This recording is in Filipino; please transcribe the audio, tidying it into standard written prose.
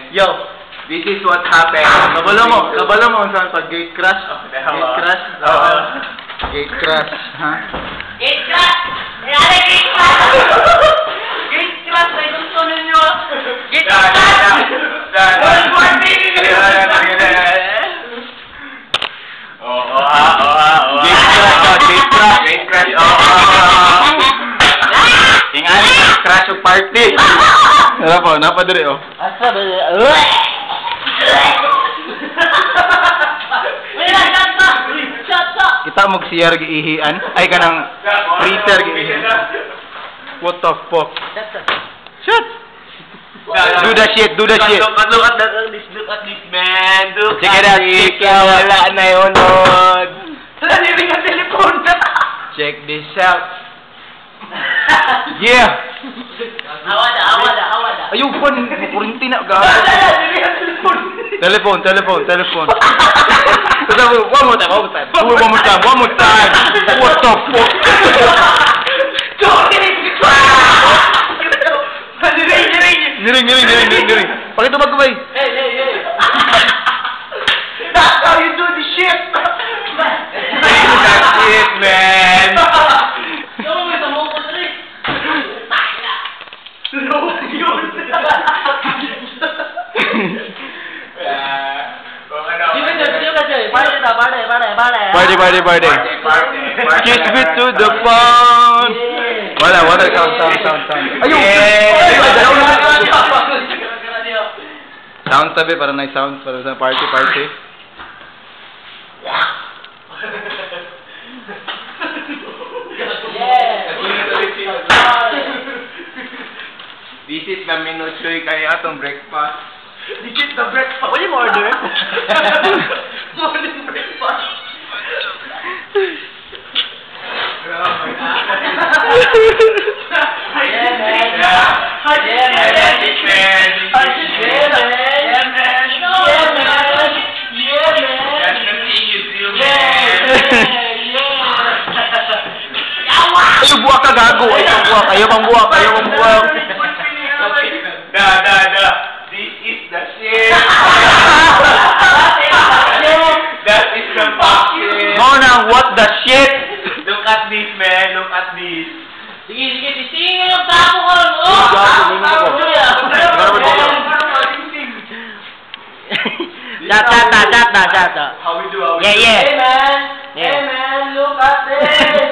Yo, this is what happened. Kabalo mo saan pag gate crash? Gate crash? Gate crash, ha? Gate crash! Nangyari, gate crash! Gate crash, ay gusto ninyo! Gate crash! World War B! Gate crash, Tingali, crash yung party. Napadiri, oh. Asa ba? Kita mo siyar giihian. Ay, kanang freezer giihian. What the fuck? Shut! Do the shit, do the shit. Look at this, man. Check it out, check it out. Wala na yun, Lord. Naliring ang telepon. Check this out. Yeah! Awada. Ayun, pan, kurinti na, gabi. Telephone. One more time. One more time. What the fuck? Niring. Pakita magkabay. Hey. That's how you do the shit. That's it, man. Party. Kiss me to the phone. Wala, sound. Ayun! Sound sabi, para na sound, para sa party. This is the menu choy kaya atong breakfast. This is the breakfast. What do you order? Morning breakfast. Buwak ka gago. Ayaw pang buwak. Da. This is the shit. That is the fucking. Mona, what the shit? Look at this, man. Look at this. Sige. Tingin yung tapo ko. Shut. How we do? Yeah. Hey, man. Look at this.